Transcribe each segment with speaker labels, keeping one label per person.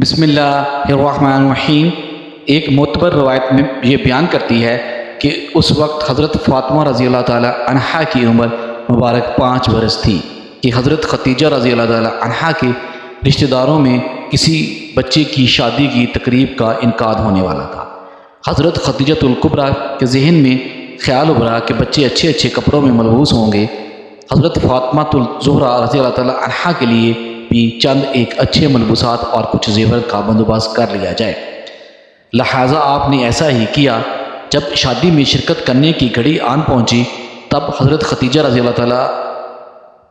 Speaker 1: بسم اللہ الرحمن الرحیم۔ ایک معتبر روایت میں یہ بیان کرتی ہے کہ اس وقت حضرت فاطمہ رضی اللہ تعالی عنہا کی عمر مبارک 5 برس تھی کہ حضرت ختیجہ رضی اللہ تعالی عنہا کے رشتہ داروں میں کسی بچے کی شادی کی تقریب کا انعقاد ہونے والا تھا۔ حضرت ختیجۃ الکبریٰ کے ذہن میں خیال ابھرا کہ بچے اچھے اچھے کپڑوں میں ملبوس ہوں گے۔ حضرت فاطمہ الزہرا رضی اللہ تعالی عنہا کے لیے بھی چند ایک اچھے ملبوسات اور کچھ زیور کا بندوبست کر لیا جائے، لہٰذا آپ نے ایسا ہی کیا۔ جب شادی میں شرکت کرنے کی گھڑی آن پہنچی تب حضرت ختیجہ رضی اللہ تعالی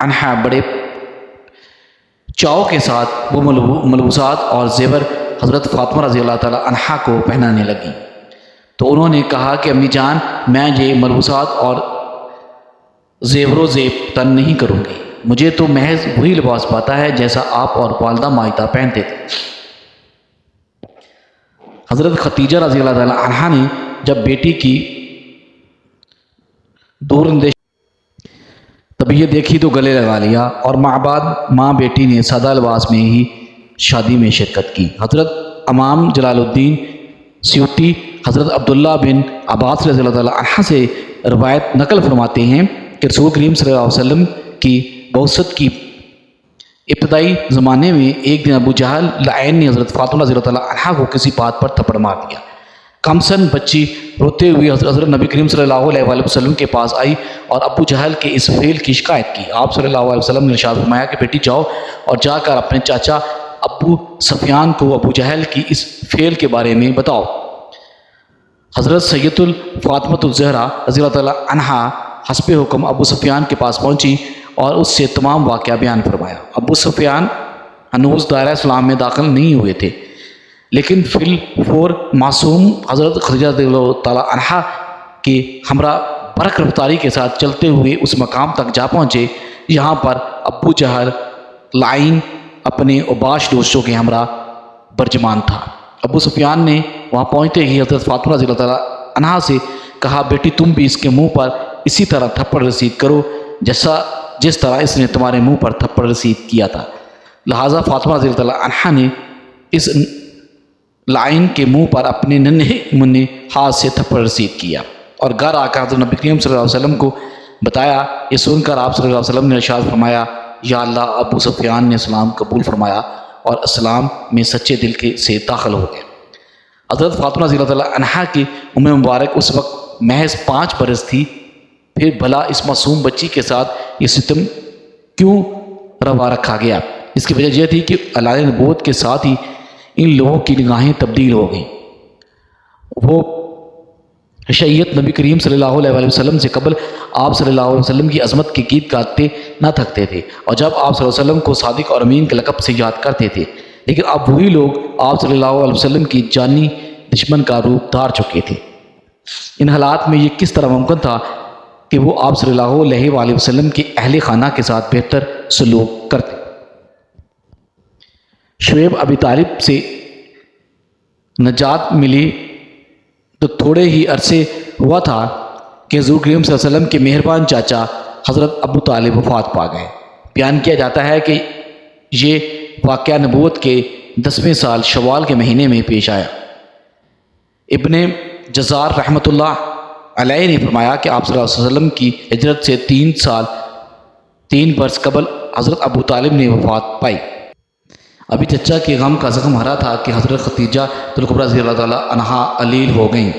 Speaker 1: عنہا بڑے چاؤ کے ساتھ وہ ملبوسات اور زیور حضرت فاطمہ رضی اللہ تعالی عنہا کو پہنانے لگیں، تو انہوں نے کہا کہ امی جان، میں یہ ملبوسات اور زیور و زیب تن نہیں کروں گی، مجھے تو محض وہی لباس پاتا ہے جیسا آپ اور والدہ مائدہ پہنتے تھے۔ حضرت ختیجہ رضی اللہ تعالی عنہا نے جب بیٹی کی دور اندیش طبیعت دیکھی تو گلے لگا لیا، اور ماں بیٹی نے سادہ لباس میں ہی شادی میں شرکت کی۔ حضرت امام جلال الدین سیوطی حضرت عبداللہ بن عباس رضی اللہ تعالی عنہ سے روایت نقل فرماتے ہیں کہ رسول کریم صلی اللہ علیہ وسلم کی بعثت کی ابتدائی زمانے میں ایک دن ابو جہل لعین نے حضرت فاطمہ رضی اللہ تعالی عنہا کو کسی بات پر تھپڑ مار دیا۔ کم سن بچی روتے ہوئی حضرت نبی کریم صلی اللہ علیہ وآلہ وسلم کے پاس آئی اور ابو جہل کے اس فعل کی شکایت کی۔ آپ صلی اللہ علیہ وسلم نے ارشاد فرمایا کہ بیٹی جاؤ اور جا کر اپنے چاچا ابو سفیان کو ابو جہل کی اس فعل کے بارے میں بتاؤ۔ حضرت سید الفاطمۃ الزہرا رضی اللہ تعالی عنہا حسب حکم ابو سفیان کے پاس پہنچی اور اس سے تمام واقعہ بیان فرمایا۔ ابو سفیان ہنوز دائرہ اسلام میں داخل نہیں ہوئے تھے، لیکن فی الفور معصوم حضرت ختیجہ رضی اللہ تعالی عنہا کے ہمراہ برق رفتاری کے ساتھ چلتے ہوئے اس مقام تک جا پہنچے جہاں پر ابو جہل لعین اپنے اوباش دوستوں کے ہمراہ برجمان تھا۔ ابو سفیان نے وہاں پہنچتے ہی حضرت فاطمہ رضی اللہ تعالی عنہا سے کہا، بیٹی تم بھی اس کے منہ پر اسی طرح تھپڑ رسید کرو جس طرح اس نے تمہارے منہ پر تھپڑ رسید کیا تھا۔ لہٰذا فاطمہ رضی اللہ تعالی عنہا نے اس لعین کے منہ پر اپنے ننھے منھے ہاتھ سے تھپڑ رسید کیا اور گھر آ کر حضرت نبی کریم صلی اللہ علیہ وسلم کو بتایا۔ یہ سن کر آپ صلی اللہ علیہ وسلم نے ارشاد فرمایا، یا اللہ، ابو سفیان نے اسلام قبول فرمایا اور اسلام میں سچے دل سے داخل ہو گئے۔ حضرت فاطمہ رضی اللہ تعالی عنہا کی عمر مبارک اس وقت محض 5 برس تھی، پھر بھلا اس معصوم بچی کے ساتھ یہ ستم کیوں روا رکھا گیا؟ اس کی وجہ یہ تھی کہ اعلان نبوت کے ساتھ ہی ان لوگوں کی نگاہیں تبدیل ہو گئیں۔ وہ شیعت نبی کریم صلی اللہ علیہ وسلم سے قبل آپ صلی اللہ علیہ وسلم کی عظمت کے گیت گاتے نہ تھکتے تھے، اور جب آپ صلی اللہ علیہ وسلم کو صادق اور امین کے لقب سے یاد کرتے تھے، لیکن اب وہی لوگ آپ صلی اللہ علیہ وسلم کی جانی دشمن کا روپ دھار چکے تھے۔ ان حالات میں یہ کس طرح ممکن تھا کہ وہ آپ صلی اللہ علیہ وآلہ وسلم کے اہل خانہ کے ساتھ بہتر سلوک کرتے؟ شعیب ابی طالب سے نجات ملی تو تھوڑے ہی عرصے ہوا تھا کہ حضور کریم صلی اللہ علیہ وسلم کے مہربان چاچا حضرت ابو طالب وفات پا گئے۔ بیان کیا جاتا ہے کہ یہ واقعہ نبوت کے 10ویں سال شوال کے مہینے میں پیش آیا۔ ابن جزار رحمۃ اللہ علیہ نے فرمایا کہ آپ صلی اللہ علیہ وسلم کی ہجرت سے 3 برس قبل حضرت ابو طالب نے وفات پائی۔ ابھی چچا کے غم کا زخم ہرا تھا کہ حضرت ختیجہ الکبریٰ رضی اللہ تعالی عنہا علیل ہو گئیں۔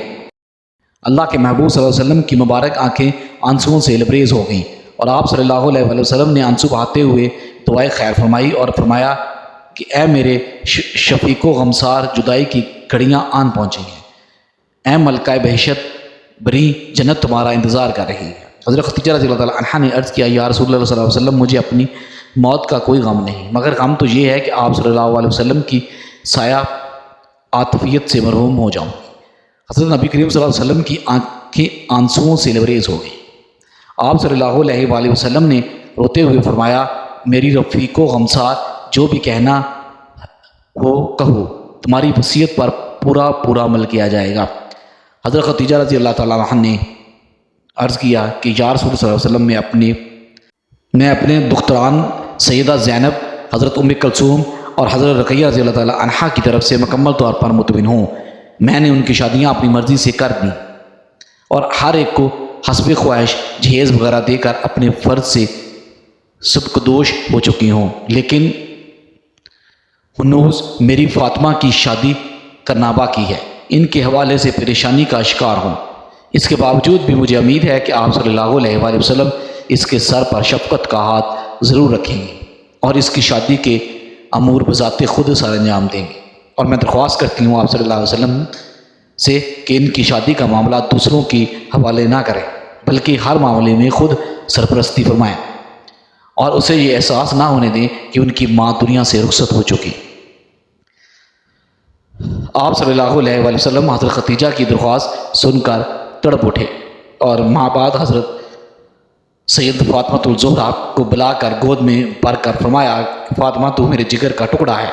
Speaker 1: اللہ کے محبوب صلی اللہ علیہ وسلم کی مبارک آنکھیں آنسوؤں سے لبریز ہو گئیں، اور آپ صلی اللہ علیہ وآلہ وسلم نے آنسو بہاتے ہوئے دعائے خیر فرمائی اور فرمایا کہ اے میرے شفیق و غمسار، جدائی کی گھڑیاں آن پہنچی ہیں، اے ملکہ بہشت بری، جنت تمہارا انتظار کر رہی ہے۔ حضرت ختیجہ رضی اللہ تعالی عنہا نے عرض کیا، یا رسول اللہ صلی اللہ علیہ وسلم، مجھے اپنی موت کا کوئی غم نہیں، مگر غم تو یہ ہے کہ آپ صلی اللہ علیہ وسلم کی سایہ عاطفیت سے محروم ہو جاؤں۔ حضرت نبی کریم صلی اللہ علیہ وسلم کی آنکھیں آنسوؤں سے لبریز ہو گئیں۔ آپ صلی اللہ علیہ وآلہ وسلم نے روتے ہوئے فرمایا، میری رفیق و غمسار، جو بھی کہنا ہو کہو، تمہاری وصیت پر پورا عمل کیا جائے گا۔ حضرت ختیجہ رضی اللہ تعالیٰ عنہ نے عرض کیا کہ یا رسول اللہ صلی اللہ علیہ وسلم، میں اپنے دختران سیدہ زینب، حضرت ام کلثوم اور حضرت رقیہ رضی اللہ تعالیٰ عنہا کی طرف سے مکمل طور پر مطمئن ہوں۔ میں نے ان کی شادیاں اپنی مرضی سے کر دیں اور ہر ایک کو حسب خواہش جہیز وغیرہ دے کر اپنے فرض سے سبکدوش ہو چکی ہوں، لیکن ہنوز میری فاطمہ کی شادی کرنا باقی ہے۔ ان کے حوالے سے پریشانی کا شکار ہوں۔ اس کے باوجود بھی مجھے امید ہے کہ آپ صلی اللہ علیہ وآلہ وسلم اس کے سر پر شفقت کا ہاتھ ضرور رکھیں گے اور اس کی شادی کے امور بذات خود سر انجام دیں گے۔ اور میں درخواست کرتی ہوں آپ صلی اللہ علیہ وسلم سے کہ ان کی شادی کا معاملہ دوسروں کی حوالے نہ کریں، بلکہ ہر معاملے میں خود سرپرستی فرمائیں اور اسے یہ احساس نہ ہونے دیں کہ ان کی ماں دنیا سے رخصت ہو چکی۔ آپ صلی اللہ علیہ وآلہ وسلم حضرت ختیجہ کی درخواست سن کر تڑپ اٹھے اور ماں بعد حضرت سید فاطمہ الزہرا کو بلا کر گود میں بھر کر فرمایا کہ فاطمہ تو میرے جگر کا ٹکڑا ہے،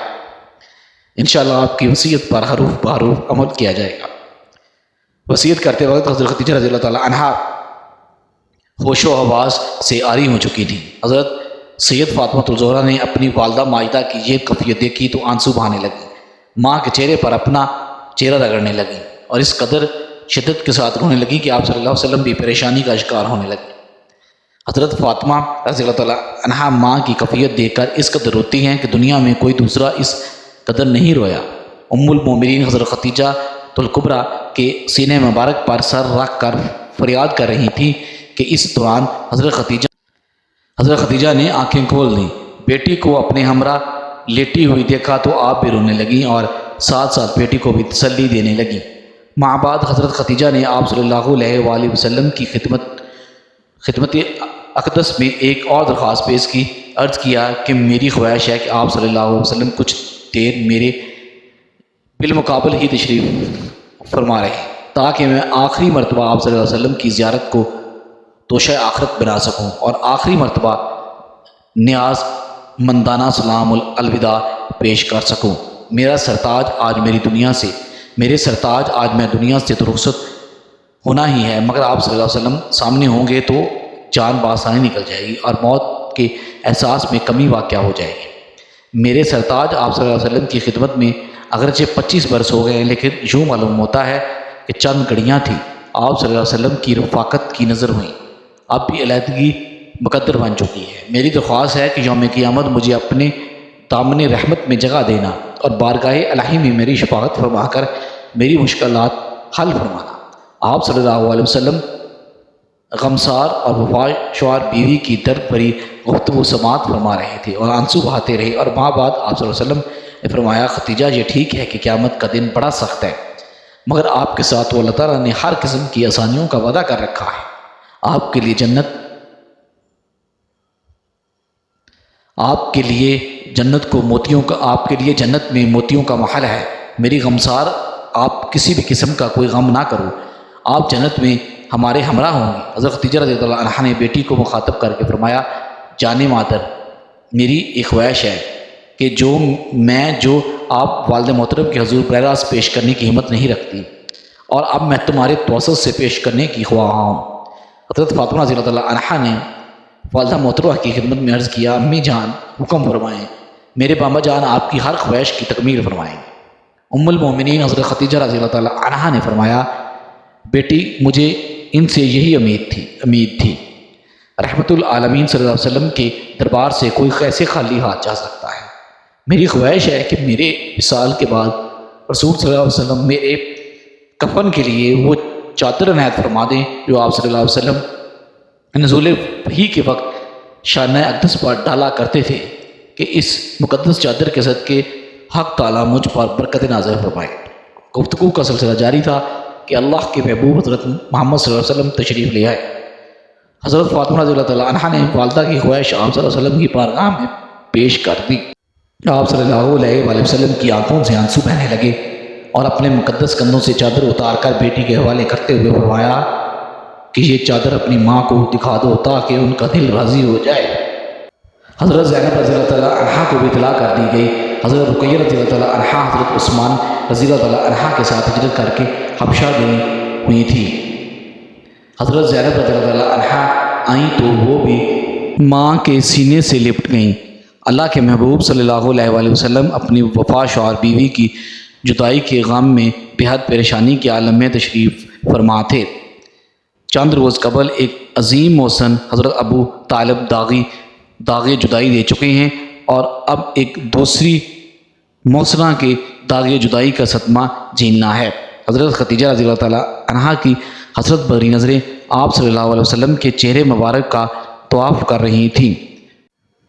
Speaker 1: انشاءاللہ آپ کی وصیت پر حروف بحروف عمل کیا جائے گا۔ وصیت کرتے وقت حضرت ختیجہ رضی اللہ تعالیٰ عنہا ہوش و حواس سے عاری ہو چکی تھی۔ حضرت سید فاطمہ الزہرا نے اپنی والدہ ماجدہ کی یہ کیفیت دیکھی تو آنسو بہانے لگی، ماں کے چہرے پر اپنا چہرہ رگڑنے لگی اور اس قدر شدت کے ساتھ رونے لگی کہ آپ صلی اللہ علیہ وسلم بھی پریشانی کا شکار ہونے لگے۔ حضرت فاطمہ رضی اللہ تعالیٰ عنہا ماں کی کیفیت دیکھ کر اس قدر روتی ہیں کہ دنیا میں کوئی دوسرا اس قدر نہیں رویا۔ ام المومنین حضرت ختیجہ الکبریٰ کے سینے مبارک پر سر رکھ کر فریاد کر رہی تھی کہ اس دوران حضرت ختیجہ نے آنکھیں کھول دیں، بیٹی کو اپنے ہمراہ لیٹی ہوئی دیکھا تو آپ بھی رونے لگیں اور ساتھ ساتھ بیٹی کو بھی تسلی دینے لگیں۔ ماں بعد حضرت ختیجہ نے آپ صلی اللہ علیہ وآلہ وسلم کی خدمت اقدس میں ایک اور درخواست پیش کی، عرض کیا کہ میری خواہش ہے کہ آپ صلی اللہ علیہ وسلم کچھ دیر میرے بالمقابل ہی تشریف فرما رہے تاکہ میں آخری مرتبہ آپ صلی اللہ علیہ وسلم کی زیارت کو توشہ آخرت بنا سکوں اور آخری مرتبہ نیاز مندانہ سلام الوداع پیش کر سکوں۔ میرے سرتاج آج میں دنیا سے تو رخصت ہونا ہی ہے، مگر آپ صلی اللہ علیہ وسلم سامنے ہوں گے تو جان بآسانی نکل جائے گی اور موت کے احساس میں کمی واقع ہو جائے گی۔ میرے سرتاج آپ صلی اللہ علیہ وسلم کی خدمت میں اگرچہ 25 برس ہو گئے، لیکن یوں معلوم ہوتا ہے کہ چند گھڑیاں تھیں۔ آپ صلی اللہ علیہ وسلم کی رفاقت کی نظر ہوئیں، اب بھی علیحدگی مقدر بن چکی ہے۔ میری درخواست ہے کہ یوم قیامت مجھے اپنے دامن رحمت میں جگہ دینا اور بارگاہ الہی میں میری شفاعت فرما کر میری مشکلات حل فرمانا۔ آپ صلی اللہ علیہ وسلم غمسار اور وفاشوار بیوی کی درد بھری گفتگو سماعت فرما رہے تھے اور آنسو بہاتے رہے، اور ماں بعد آپ صلی اللہ علیہ وسلم نے فرمایا، ختیجہ یہ ٹھیک ہے کہ قیامت کا دن بڑا سخت ہے، مگر آپ کے ساتھ تو اللہ تعالیٰ نے ہر قسم کی آسانیوں کا وعدہ کر رکھا ہے۔ آپ کے لیے جنت میں موتیوں کا محل ہے۔ میری غمسار آپ کسی بھی قسم کا کوئی غم نہ کرو، آپ جنت میں ہمارے ہمراہ ہوں گے۔ حضرت ختیجہ رضی اللہ عنہا نے بیٹی کو مخاطب کر کے فرمایا، جان مادر، میری ایک خواہش ہے کہ جو آپ والد محترم کے حضور براہ راست پیش کرنے کی ہمت نہیں رکھتی، اور اب میں تمہارے توسط سے پیش کرنے کی خواہاں ہوں۔ حضرت فاطمہ رضی اللہ عنہا نے والدہ محترمہ کی خدمت میں عرض کیا، امی جان حکم فرمائیں، میرے بابا جان آپ کی ہر خواہش کی تکمیل فرمائیں۔ ام المومنین حضرت ختیجہ رضی اللہ تعالیٰ عنہا نے فرمایا، بیٹی مجھے ان سے یہی امید تھی۔ رحمت العالمین صلی اللہ علیہ وسلم کے دربار سے کوئی کیسے خالی ہاتھ جا سکتا ہے؟ میری خواہش ہے کہ میرے وصال کے بعد رسول صلی اللہ علیہ وسلم میرے کفن کے لیے وہ چادر عنایت فرما دیں جو آپ صلی اللہ علیہ وسلم نزول وحی کے وقت شانہ اقدس پر ڈالا کرتے تھے، کہ اس مقدس چادر کے صدقے حق تعالیٰ مجھ پر برکت نازل فرمائے۔ گفتگو کا سلسلہ جاری تھا کہ اللہ کے محبوب حضرت محمد صلی اللہ علیہ وسلم تشریف لے آئے۔ حضرت فاطمہ رضی اللہ تعالیٰ عنہا نے والدہ کی خواہش آپ صلی اللہ علیہ وسلم کی بارگاہ میں پیش کر دی۔ آپ صلی اللہ علیہ وآلہ وسلم کی آنکھوں سے آنسو بہنے لگے اور اپنے مقدس کندھوں سے چادر اتار کر بیٹی کے حوالے کرتے ہوئے فرمایا کہ یہ چادر اپنی ماں کو دکھا دو تاکہ ان کا دل راضی ہو جائے۔ حضرت زینب رضی اللہ تعالیٰ عنہا کو بھی اطلاع کر دی گئی۔ حضرت رقیہ رضی اللہ تعالیٰ عنہا حضرت عثمان رضی اللہ تعالیٰ عنہا کے ساتھ ہجرت کر کے حبشہ گئی ہوئی تھی۔ حضرت زینب رضی اللہ تعالیٰ عنہا آئیں تو وہ بھی ماں کے سینے سے لپٹ گئیں۔ اللہ کے محبوب صلی اللہ علیہ وآلہ وسلم اپنی وفات شوہر بیوی کی جدائی کے غم میں بہت پریشانی کے عالم میں تشریف فرما تھے۔ چند روز قبل ایک عظیم محسن حضرت ابو طالب داغ جدائی دے چکے ہیں اور اب ایک دوسری محسنہ کے داغ جدائی کا صدمہ جھیلنا ہے۔ حضرت خدیجہ رضی اللہ تعالیٰ عنہا کی حسرت بھری نظریں آپ صلی اللہ علیہ وسلم کے چہرے مبارک کا طواف کر رہی تھیں۔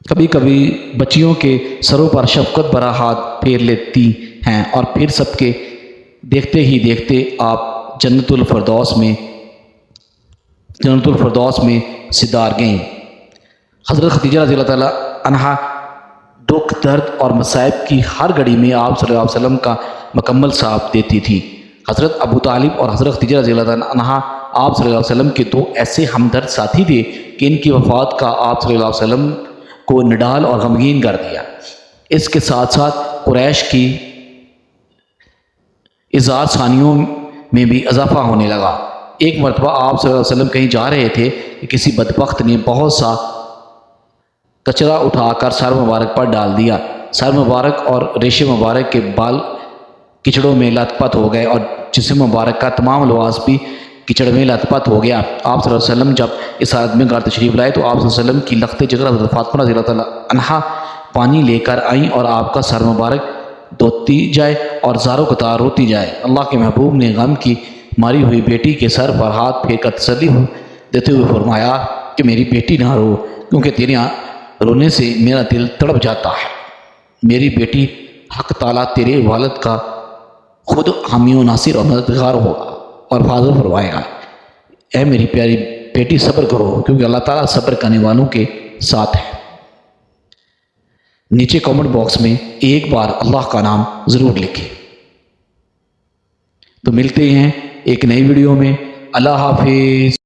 Speaker 1: کبھی کبھی بچیوں کے سروں پر شفقت بھرا ہاتھ پھیر لیتی ہیں اور پھر سب کے دیکھتے ہی دیکھتے آپ جنت الفردوس میں سدار گئیں۔ حضرت خدیجہ رضی اللہ تعالیٰ عنہا دکھ درد اور مصائب کی ہر گھڑی میں آپ صلی اللہ علیہ وسلم کا مکمل ساتھ دیتی تھی۔ حضرت ابو طالب اور حضرت خدیجہ رضی اللہ تعالیٰ عنہا آپ صلی اللہ علیہ وسلم کے دو ایسے ہمدرد ساتھی تھے کہ ان کی وفات کا آپ صلی اللہ علیہ وسلم کو نڈال اور غمگین کر دیا۔ اس کے ساتھ ساتھ قریش کی اظہار ثانیوں میں بھی اضافہ ہونے لگا۔ ایک مرتبہ آپ صلی اللہ علیہ وسلم کہیں جا رہے تھے کہ کسی بدبخت نے بہت سا کچرا اٹھا کر سر مبارک پر ڈال دیا۔ سر مبارک اور ریشے مبارک کے بال کچڑوں میں لت پت ہو گئے اور جسم مبارک کا تمام لباس بھی کچڑ میں لت پت ہو گیا۔ آپ صلی اللہ علیہ وسلم جب اس حالت میں گھر تشریف لائے تو آپ صلی اللہ علیہ وسلم کی لخت جگر حضرت فاطمہ رضی اللہ تعالیٰ عنہا پانی لے کر آئیں اور آپ کا سر مبارک دھوتی جائے اور زاروں قطار روتی جائے۔ اللہ کے محبوب نے غم کی ماری ہوئی بیٹی کے سر پر ہاتھ پھیر کر تسلی دیتے ہوئے فرمایا کہ میری بیٹی نہ رو، کیونکہ تیرے رونے سے میرا دل تڑپ جاتا ہے۔ میری بیٹی حق تعالیٰ تیرے والد کا خود حامی و ناصر اور مددگار ہوگا اور حفاظت فرمائے گا۔ اے میری پیاری بیٹی صبر کرو، کیونکہ اللہ تعالیٰ صبر کرنے والوں کے ساتھ ہے۔ نیچے کامنٹ باکس میں ایک بار اللہ کا نام ضرور لکھیں۔ تو ملتے ہیں ایک نئی ویڈیو میں۔ اللہ حافظ۔